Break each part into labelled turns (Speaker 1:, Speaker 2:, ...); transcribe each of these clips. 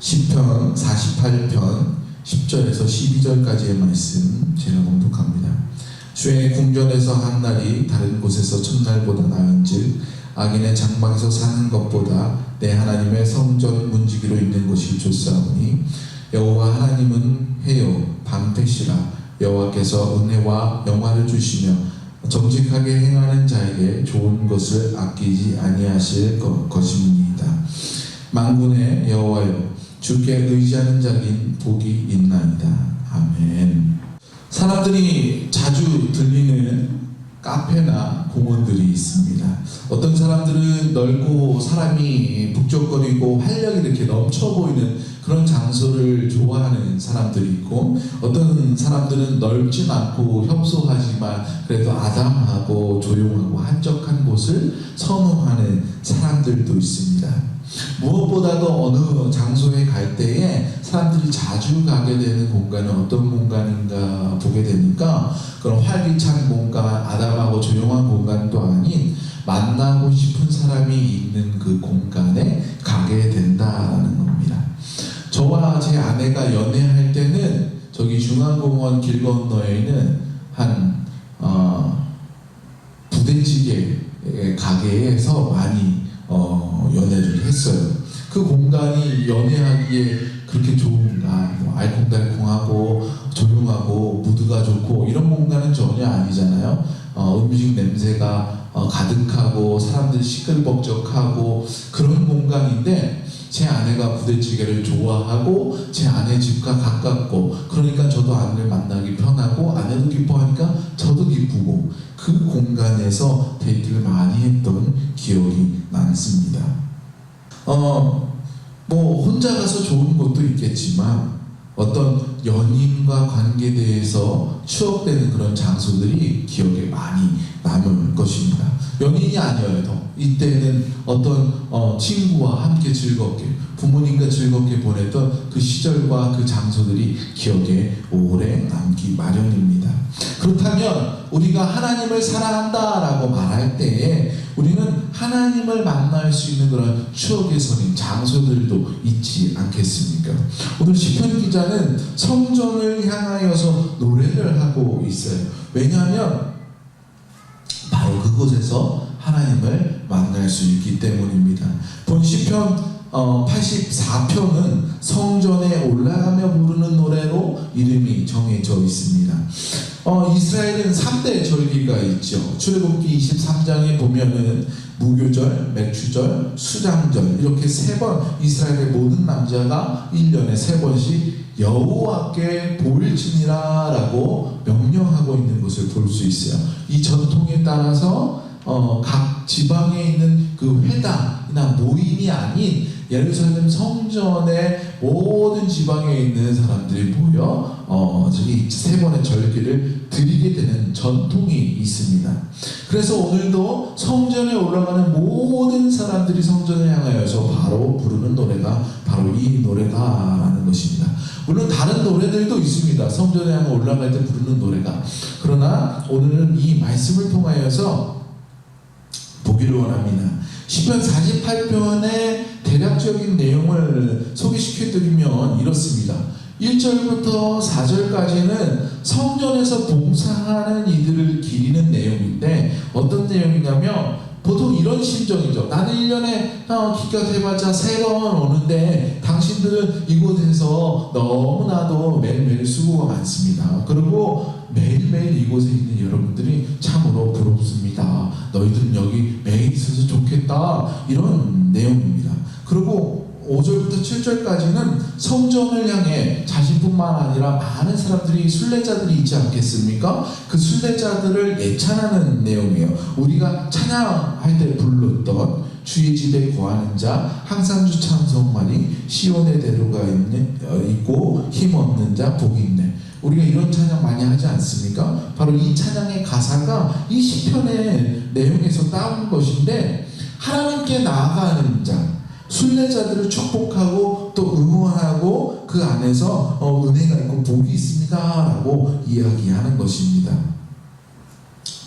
Speaker 1: 시편 48편 10절에서 12절까지의 말씀 제가 봉독합니다. 주의 궁전에서 한 날이 다른 곳에서 첫날보다 나은즉 악인의 장막에서 사는 것보다 내 하나님의 성전 문지기로 있는 것이 좋사오니 여호와 하나님은 해요 방패시라. 여호와께서 은혜와 영화를 주시며 정직하게 행하는 자에게 좋은 것을 아끼지 아니하실 것입니다. 만군의 여호와여 주께 의지하는 자긴 복이 있나이다. 아멘. 사람들이 자주 들리는 카페나 공원들이 있습니다. 어떤 사람들은 넓고 사람이 북적거리고 활력이 이렇게 넘쳐 보이는 그런 장소를 좋아하는 사람들이 있고, 어떤 사람들은 넓진 않고 협소하지만 그래도 아담하고 조용하고 한적한 곳을 선호하는 사람들도 있습니다. 무엇보다도 어느 장소에 갈 때에 사람들이 자주 가게 되는 공간은 어떤 공간인가 보게 되니까 그런 활기찬 공간, 아담하고 조용한 공간도 아닌 만나고 싶은 사람이 있는 그 공간에 가게 된다는 겁니다. 저와 제 아내가 연애할 때는 저기 중앙공원 길 건너에 있는 한 부대찌개 가게에서 많이 연애를 했어요. 그 공간이 연애하기에 그렇게 좋은가? 알콩달콩하고 조용하고 무드가 좋고 이런 공간은 전혀 아니잖아요. 음식 냄새가 가득하고 사람들 시끌벅적하고 그런 공간인데, 제 아내가 부대찌개를 좋아하고 제 아내 집과 가깝고 그러니까 저도 아내를 만나기 편하고 아내도 기뻐하니까 저도 기쁘고 그 공간에서 데이트를 많이 했던 기억이 많습니다. 뭐 혼자 가서 좋은 것도 있겠지만 어떤 연인과 관계에 대해서 추억되는 그런 장소들이 기억에 많이 남을 것입니다. 연인이 아니어도 이때는 어떤 친구와 함께 즐겁게, 부모님과 즐겁게 보냈던 그 시절과 그 장소들이 기억에 오래 남기 마련입니다. 그렇다면 우리가 하나님을 사랑한다라고 말할 때에 우리는 하나님을 만날 수 있는 그런 추억의 선인 장소들도 있지 않겠습니까? 오늘 시편 기자는 성전을 향하여서 노래를 하고 있어요. 왜냐하면 바로 그곳에서 하나님을 만날 수 있기 때문입니다. 본 시편 84편은 성전에 올라가며 부르는 노래로 이름이 정해져 있습니다. 이스라엘은 3대 절기가 있죠. 출애굽기 23장에 보면은 무교절, 맥추절, 수장절 이렇게 3번 이스라엘의 모든 남자가 1년에 3번씩 여호와께 보일지니라 라고 명령하고 있는 것을 볼 수 있어요. 이 전통에 따라서 각 지방에 있는 그 회당, 지방이나 모임이 아닌 예루살렘 성전의 모든 지방에 있는 사람들이 모여 저기 세 번의 절기를 드리게 되는 전통이 있습니다. 그래서 오늘도 성전에 올라가는 모든 사람들이 성전을 향하여서 바로 부르는 노래가 바로 이 노래가라는 것입니다. 물론 다른 노래들도 있습니다. 성전에 향해 올라갈 때 부르는 노래가. 그러나 오늘은 이 말씀을 통하여서 보기를 원합니다. 시편 48편의 대략적인 내용을 소개시켜드리면 이렇습니다. 1절부터 4절까지는 성전에서 봉사하는 이들을 기리는 내용인데 어떤 내용이냐면 보통 이런 심정이죠. 나는 1년에 기껏해봤자 3번 오는데 당신들은 이곳에서 너무나도 매일매일 수고가 많습니다. 그리고 매일매일 이곳에 있는 여러분들이 참으로 부럽습니다. 너희들은 여기 매일 있어서 좋겠다. 이런 내용입니다. 그리고 5절부터 7절까지는 성전을 향해 자신뿐만 아니라 많은 사람들이 순례자들이 있지 않겠습니까? 그 순례자들을 예찬하는 내용이에요. 우리가 찬양할 때 불렀던 주의 집에 거하는 자 항상 주 찬송만이 시온의 대로가 있고 힘없는 자 복이 있네. 우리가 이런 찬양 많이 하지 않습니까? 바로 이 찬양의 가사가 이 시편의 내용에서 따온 것인데 하나님께 나아가는 자 순례자들을 축복하고 또 응원하고 그 안에서 은혜가 있고 복이 있습니다 라고 이야기하는 것입니다.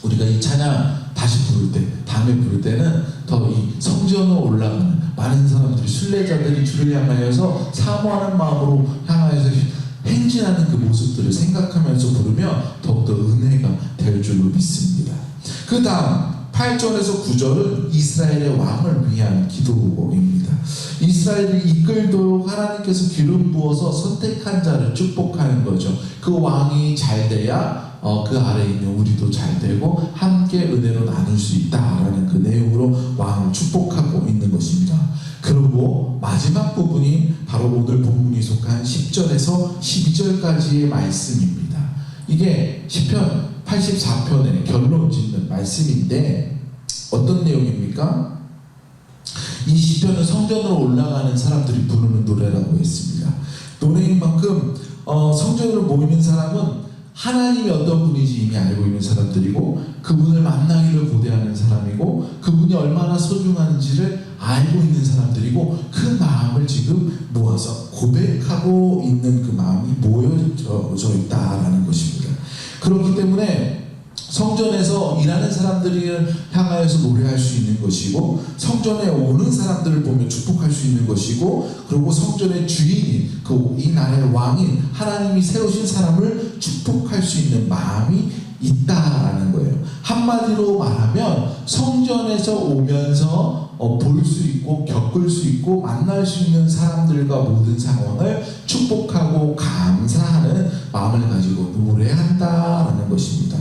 Speaker 1: 우리가 이 찬양 다시 부를 때 다음에 부를 때는 더 이 성전으로 올라가는 많은 사람들이 순례자들이 주를 향하여서 사모하는 마음으로 향하여서 행진하는 그 모습들을 생각하면서 부르면 더욱더 은혜가 될 줄로 믿습니다. 그 다음 8절에서 9절은 이스라엘의 왕을 위한 기도입니다. 이스라엘을 이끌도록 하나님께서 기름 부어서 선택한 자를 축복하는 거죠. 그 왕이 잘 돼야 그 아래에 있는 우리도 잘 되고 함께 은혜로 나눌 수 있다라는 그 내용으로 왕을 축복하고 있는 것입니다. 그리고 마지막 부분이 바로 오늘 본문이 속한 10절에서 12절까지의 말씀입니다. 이게 시편 84편의 결론 짓는 말씀인데 어떤 내용입니까? 이 시편은 성전으로 올라가는 사람들이 부르는 노래라고 했습니다. 노래인 만큼 성전으로 모이는 사람은 하나님이 어떤 분인지 이미 알고 있는 사람들이고 그분을 만나기를 고대하는 사람이고 그분이 얼마나 소중한지를 알고 있는 사람들이고 그 마음을 지금 모아서 고백하고 있는 그 마음이 모여져 있다라는 것입니다. 그렇기 때문에 성전에서 일하는 사람들을 향하여서 노래할 수 있는 것이고 성전에 오는 사람들을 보며 축복할 수 있는 것이고 그리고 성전의 주인인 이 나라의 왕인 하나님이 세우신 사람을 축복할 수 있는 마음이 있다라는 거예요. 한마디로 말하면 성전에서 오면서 볼 수 있고 겪을 수 있고 만날 수 있는 사람들과 모든 상황을 축복하고 감사하는 마음을 가지고 노래한다라는 것입니다.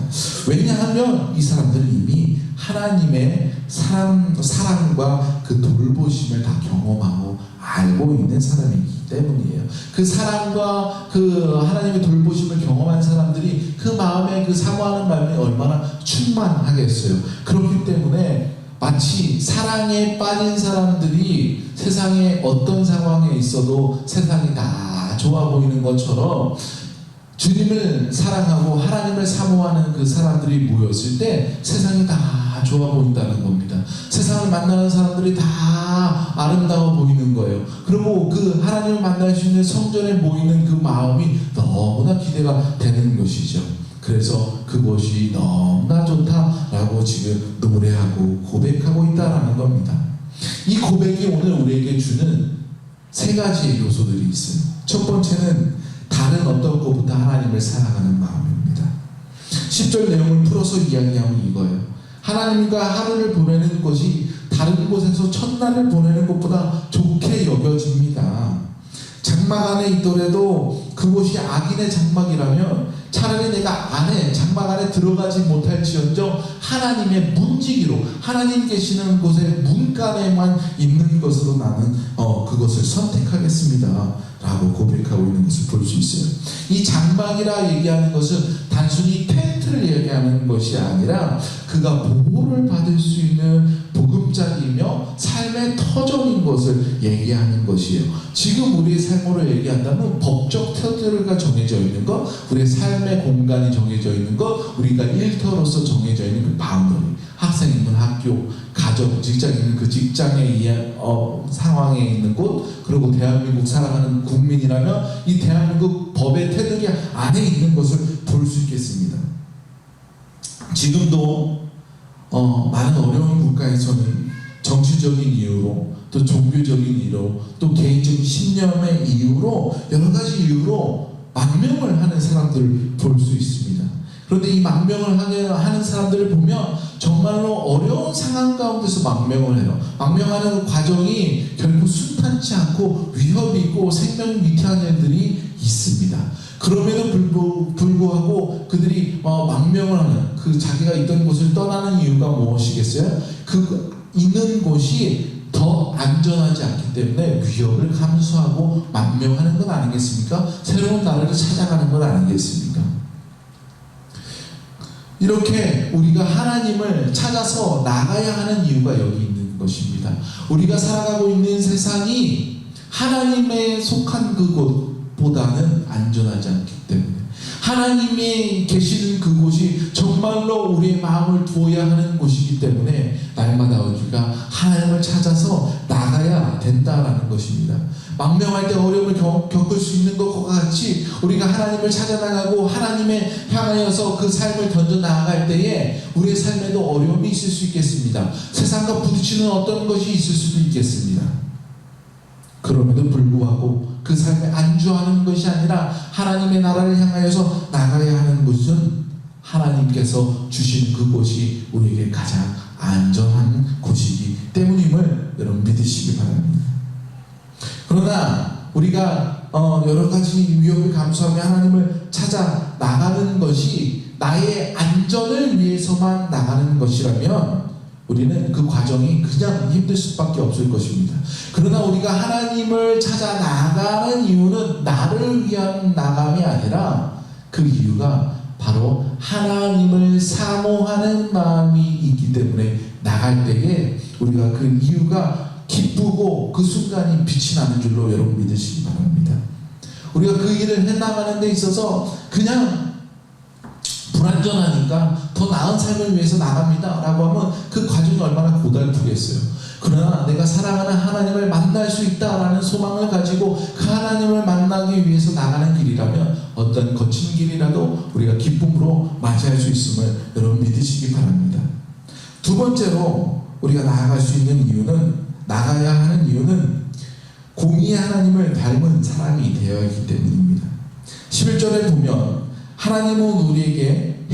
Speaker 1: 왜냐하면 이 사람들은 이미 하나님의 사랑과 그 돌보심을 다 경험하고 알고 있는 사람이기 때문이에요. 그 사랑과 그 하나님의 돌보심을 경험한 사람들이 그 마음에 그 사모하는 마음이 얼마나 충만하겠어요. 그렇기 때문에 마치 사랑에 빠진 사람들이 세상에 어떤 상황에 있어도 세상이 다 좋아 보이는 것처럼 주님을 사랑하고 하나님을 사모하는 그 사람들이 모였을 때 세상이 다 좋아 보인다는 겁니다. 세상을 만나는 사람들이 다 아름다워 보이는 거예요. 그리고 그 하나님을 만날 수 있는 성전에 모이는 그 마음이 너무나 기대가 되는 것이죠. 그래서 그것이 너무나 좋다라고 지금 노래하고 고백하고 있다라는 겁니다. 이 고백이 오늘 우리에게 주는 세 가지의 요소들이 있어요. 첫 번째는 다른 어떤 것보다 하나님을 사랑하는 마음입니다. 10절 내용을 풀어서 이야기하면 이거예요. 하나님과 하루를 보내는 것이 다른 곳에서 첫날을 보내는 것보다 좋게 여겨집니다. 장막 안에 있더라도 그곳이 악인의 장막이라면 차라리 내가 장막 안에 들어가지 못할지언정 하나님의 문지기로 하나님 계시는 곳의 문간에만 있는 것으로 나는 그것을 선택하겠습니다 라고 고백하고 있는 것을 볼 수 있어요. 이 장막이라 얘기하는 것은 단순히 텐트를 얘기하는 것이 아니라 그가 보호를 받을 수 있는 보금자리이며 삶의 터 것이에요. 지금 우리의 삶으로 얘기한다면 법적 테두리가 정해져 있는 것, 우리의 삶의 공간이 정해져 있는 것, 우리가 일터로서 정해져 있는 그 바운더리, 학생이면 학교, 가정, 직장인은 그 직장의 상황에 있는 곳, 그리고 대한민국 살아가는 국민이라면 이 대한민국 법의 테두리 안에 있는 것을 볼 수 있겠습니다. 지금도 많은 어려운 국가에서는 정치적인 이유로, 또 종교적인 이유로, 또 개인적인 신념의 이유로, 여러 가지 이유로 망명을 하는 사람들을 볼 수 있습니다. 그런데 이 망명을 하는 사람들을 보면 정말로 어려운 상황 가운데서 망명을 해요. 망명하는 과정이 결국 순탄치 않고 위협이 있고 생명이 위태한 일들이 있습니다. 그럼에도 불구하고 그들이 망명을 하는, 그 자기가 있던 곳을 떠나는 이유가 무엇이겠어요? 그 있는 곳이 더 안전하지 않기 때문에 위협을 감수하고 망명하는 것 아니겠습니까? 새로운 나라를 찾아가는 것 아니겠습니까? 이렇게 우리가 하나님을 찾아서 나가야 하는 이유가 여기 있는 것입니다. 우리가 살아가고 있는 세상이 하나님에 속한 그곳보다는 안전하지 않기 때문에, 하나님이 계시는 그곳이 정말로 우리의 마음을 두어야 하는 곳이기 때문에 날마다 우리가 하나님을 찾아서 나가야 된다라는 것입니다. 망명할 때 어려움을 겪을 수 있는 것과 같이 우리가 하나님을 찾아나가고 하나님에 향하여서 그 삶을 던져 나아갈 때에 우리의 삶에도 어려움이 있을 수 있겠습니다. 세상과 부딪히는 어떤 것이 있을 수도 있겠습니다. 그럼에도 불구하고 그 삶에 안주하는 것이 아니라 하나님의 나라를 향하여서 나가야 하는 곳은 하나님께서 주신 그곳이 우리에게 가장 안전한 곳이기 때문임을 여러분 믿으시기 바랍니다. 그러나 우리가 여러 가지 위협을 감수하며 하나님을 찾아 나가는 것이 나의 안전을 위해서만 나가는 것이라면 우리는 그 과정이 그냥 힘들 수밖에 없을 것입니다. 그러나 우리가 하나님을 찾아 나가는 이유는 나를 위한 나감이 아니라 그 이유가 바로 하나님을 사모하는 마음이 있기 때문에 나갈 때에 우리가 그 이유가 기쁘고 그 순간이 빛이 나는 줄로 여러분 믿으시기 바랍니다. 우리가 그 일을 해나가는 데 있어서 그냥 불안전하니까 더 나은 삶을 위해서 나갑니다 라고 하면 그 과정이 얼마나 고달프겠어요. 그러나 내가 사랑하는 하나님을 만날 수 있다라는 소망을 가지고 그 하나님을 만나기 위해서 나가는 길이라면 어떤 거친 길이라도 우리가 기쁨으로 맞이할 수 있음을 여러분 믿으시기 바랍니다. 두 번째로 우리가 나아갈 수 있는 이유는, 나가야 하는 이유는 공의의 하나님을 닮은 사람이 되어야 하기 때문입니다. 11절에 보면 하나님은 우리에게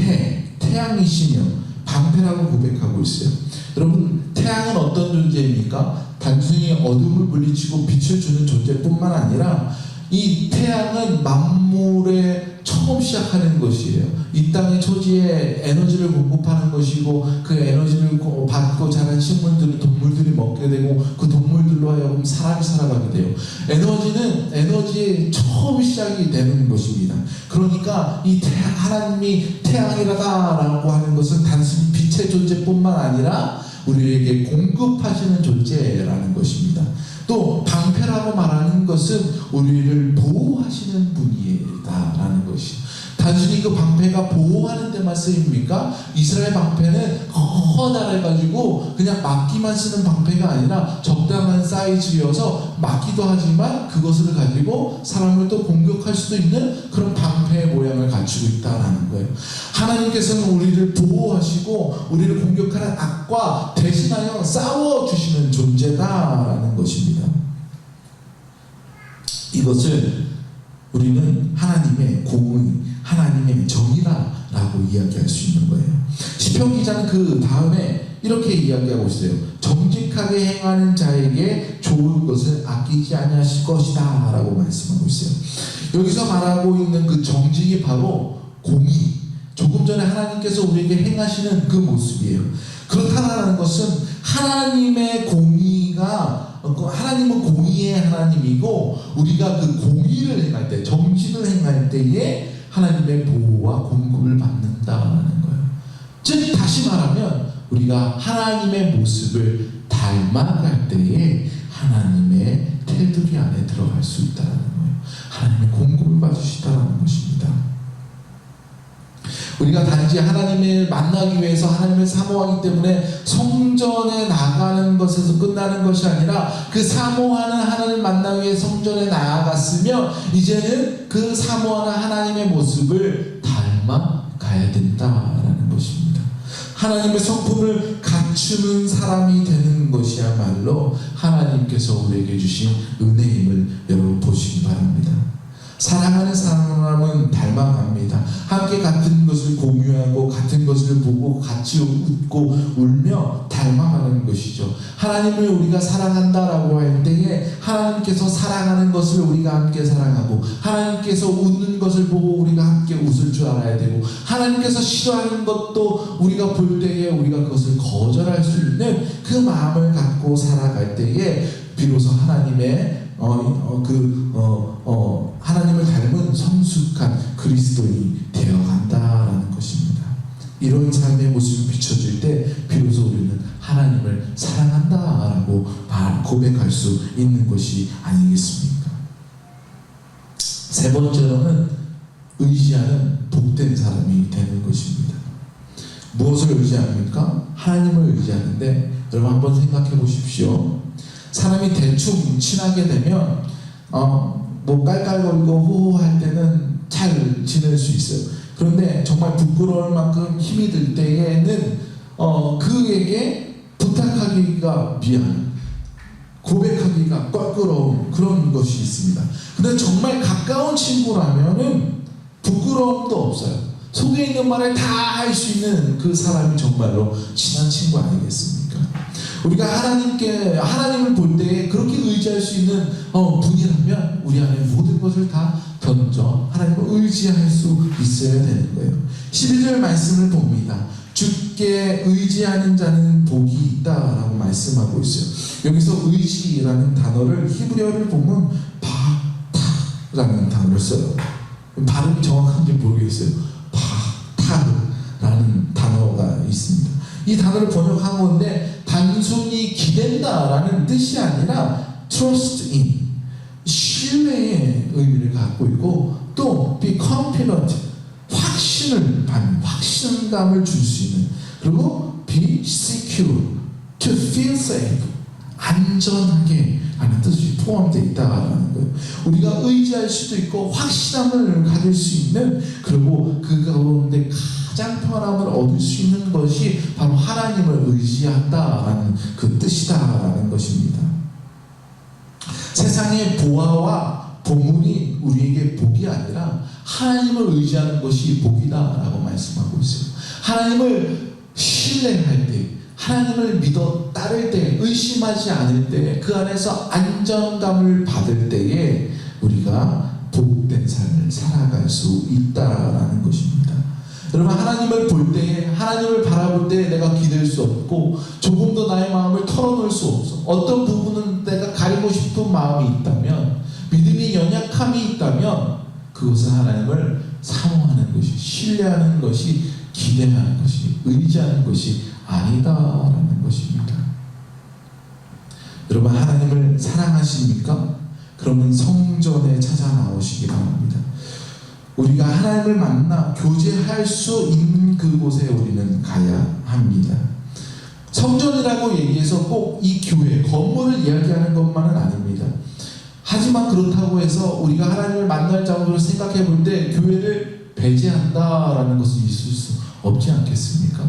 Speaker 1: 태양이시며 방패라고 고백하고 있어요. 여러분, 태양은 어떤 존재입니까? 단순히 어둠을 물리치고 빛을 주는 존재뿐만 아니라 이 태양은 만물의 처음 시작하는 것이에요. 이 땅의 초지에 에너지를 공급하는 것이고 그 에너지를 받고 자란 식물들을 동물들이 먹게 되고 그 동물들로 하여금 사람이 살아가게 돼요. 에너지는 에너지의 처음 시작이 되는 것입니다. 그러니까 이 하나님이 태양이라고 하는 것은 단순히 빛의 존재뿐만 아니라 우리에게 공급하시는 존재라는 것입니다. 또 방패라고 말하는 것은 우리를 보호하시는 분이다라는 것이. 단순히 그 방패가 보호하는 데만 쓰입니까? 이스라엘 방패는 커다래가지고 그냥 막기만 쓰는 방패가 아니라 적당한 사이즈여서 막기도 하지만 그것을 가지고 사람을 또 공격할 수도 있는 그런 방패의 모양을 갖추고 있다라는 거예요. 하나님께서는 우리를 보호하시고 우리를 공격하는 악과 대신하여 싸워주시는 존재다라는 것입니다. 이것을 우리는 하나님의 공의, 하나님의 정의라고 이야기할 수 있는 거예요. 시편 기자는 그 다음에 이렇게 이야기하고 있어요. 정직하게 행하는 자에게 좋은 것을 아끼지 아니하실 것이다 라고 말씀하고 있어요. 여기서 말하고 있는 그 정직이 바로 공의, 조금 전에 하나님께서 우리에게 행하시는 그 모습이에요. 그렇다는 것은 하나님의 공의가, 하나님은 공의의 하나님이고 우리가 그 공의를 행할 때, 정직을 행할 때에 하나님의 보호와 공급을 받는다는 거예요. 즉 다시 말하면 우리가 하나님의 모습을 닮아갈 때에 하나님의 테두리 안에 들어갈 수 있다는 거예요. 하나님의 공급을 받으시다라는 것입니다. 우리가 단지 하나님을 만나기 위해서 하나님을 사모하기 때문에 성전에 나가는 것에서 끝나는 것이 아니라 그 사모하는 하나님을 만나기 위해 성전에 나아갔으며 이제는 그 사모하는 하나님의 모습을 닮아가야 된다라는 것입니다. 하나님의 성품을 갖추는 사람이 되는 것이야말로 하나님께서 우리에게 주신 은혜임을 여러분 보시기 바랍니다. 사랑하는 사람은 닮아갑니다. 함께 같은 것을 공유하고 같은 것을 보고 같이 웃고 울며 닮아가는 것이죠. 하나님을 우리가 사랑한다라고 할 때에 하나님께서 사랑하는 것을 우리가 함께 사랑하고 하나님께서 웃는 것을 보고 우리가 함께 웃을 줄 알아야 되고 하나님께서 싫어하는 것도 우리가 볼 때에 우리가 그것을 거절할 수 있는 그 마음을 갖고 살아갈 때에 비로소 하나님의 하나님을 닮은 성숙한 그리스도인이 되어간다라는 것입니다. 이런 삶의 모습이 비춰질 때 비로소 우리는 하나님을 사랑한다라고 고백할 수 있는 것이 아니겠습니까? 세 번째로는 의지하는 복된 사람이 되는 것입니다. 무엇을 의지합니까? 하나님을 의지하는데 여러분 한번 생각해 보십시오. 사람이 대충 친하게 되면 뭐 깔깔거리고 호호할 때는 잘 지낼 수 있어요. 그런데 정말 부끄러울 만큼 힘이 들 때에는 그에게 부탁하기가 미안, 고백하기가 껄끄러운 그런 것이 있습니다. 근데 정말 가까운 친구라면은 부끄러움도 없어요. 속에 있는 말을 다 할 수 있는 그 사람이 정말로 친한 친구 아니겠습니까? 우리가 하나님을 볼 때 그렇게 의지할 수 있는 분이라면 우리 안에 모든 것을 다 던져 하나님을 의지할 수 있어야 되는 거예요. 12절 말씀을 봅니다. 주께 의지하는 자는 복이 있다라고 말씀하고 있어요. 여기서 의지라는 단어를 히브리어를 보면 바타라는 단어를 써요. 발음이 정확한지 모르겠어요. 바타라는 단어가 있습니다. 이 단어를 번역한 건데 단순히 기댄다라는 뜻이 아니라 trust in, 신뢰의 의미를 갖고 있고 또 be confident, 확신을 받는, 확신감을 줄 수 있는, 그리고 be secure, to feel safe, 안전하게 하는 뜻이 포함되어 있다라는 거예요. 우리가 의지할 수도 있고 확신함을 가질 수 있는, 그리고 그 가운데 가장 편함을 얻을 수 있는 것이 바로 하나님을 의지한다라는 그 뜻이다라는 것입니다. 세상의 보화와 보물이 우리에게 복이 아니라 하나님을 의지하는 것이 복이다라고 말씀하고 있어요. 하나님을 신뢰할 때, 하나님을 믿어 따를 때, 의심하지 않을 때, 그 안에서 안정감을 받을 때에 우리가 복된 삶을 살아갈 수 있다라는 것입니다. 여러분, 하나님을 볼 때, 하나님을 바라볼 때 내가 기댈 수 없고 조금도 나의 마음을 털어놓을 수 없어. 어떤 부분은 내가 가리고 싶은 마음이 있다면, 믿음이 연약함이 있다면 그것은 하나님을 사모하는 것이, 신뢰하는 것이, 기대하는 것이, 의지하는 것이 아니다라는 것입니다. 여러분, 하나님을 사랑하십니까? 그러면 성전에 찾아 나오시기 바랍니다. 우리가 하나님을 만나 교제할 수 있는 그곳에 우리는 가야 합니다. 성전이라고 얘기해서 꼭 이 교회, 건물을 이야기하는 것만은 아닙니다. 하지만 그렇다고 해서 우리가 하나님을 만날 장소를 생각해 볼 때 교회를 배제한다라는 것은 있을 수 없지 않겠습니까?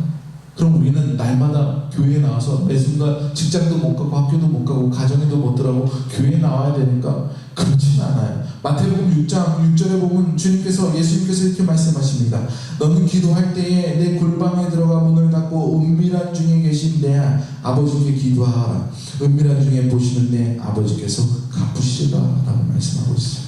Speaker 1: 그럼 우리는 날마다 교회에 나와서 매 순간 직장도 못 가고 학교도 못 가고 가정에도 못 들어가고 교회에 나와야 되는가? 그렇지는 않아요. 마태복음 6장 6절에 보면 예수님께서 이렇게 말씀하십니다. 너는 기도할 때에 내 골방에 들어가 문을 닫고 은밀한 중에 계신 내 아버지께 기도하라. 은밀한 중에 보시는 내 아버지께서 갚으시리라 라고 말씀하고 있어요.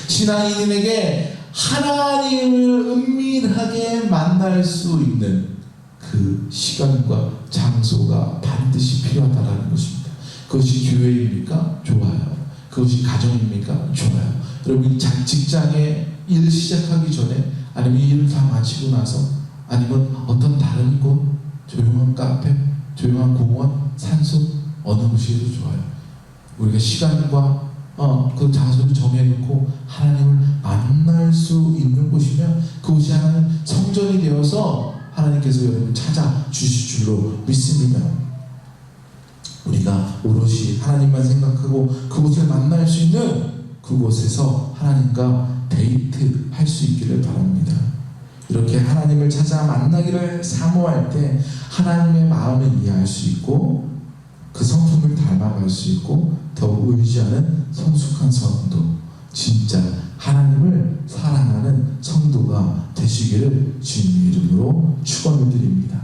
Speaker 1: 신앙인에게 하나님을 은밀하게 만날 수 있는 그 시간과 장소가 반드시 필요하다는 것입니다. 그것이 교회입니까? 좋아요. 그것이 가정입니까? 좋아요. 여러분, 직장에 일 시작하기 전에, 아니면 일을 다 마치고 나서, 아니면 어떤 다른 곳, 조용한 카페, 조용한 공원, 산속, 어느 곳이도 좋아요. 우리가 시간과 그 장소를 정해놓고 하나님을 만날 수 있는 곳이면 그곳이 하나님 성전이 되어서 하나님께서 여러분 찾아주실 줄로 믿습니다. 우리가 오롯이 하나님만 생각하고 그곳을 만날 수 있는 그곳에서 하나님과 데이트 할 수 있기를 바랍니다. 이렇게 하나님을 찾아 만나기를 사모할 때 하나님의 마음을 이해할 수 있고 그 성품을 닮아갈 수 있고 더욱 의지하는 성숙한 성도, 진짜 하나님을 사랑하는 성도가 되시기를 주님의 이름으로 축원을 드립니다.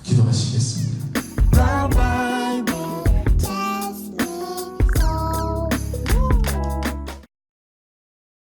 Speaker 1: 기도하시겠습니다.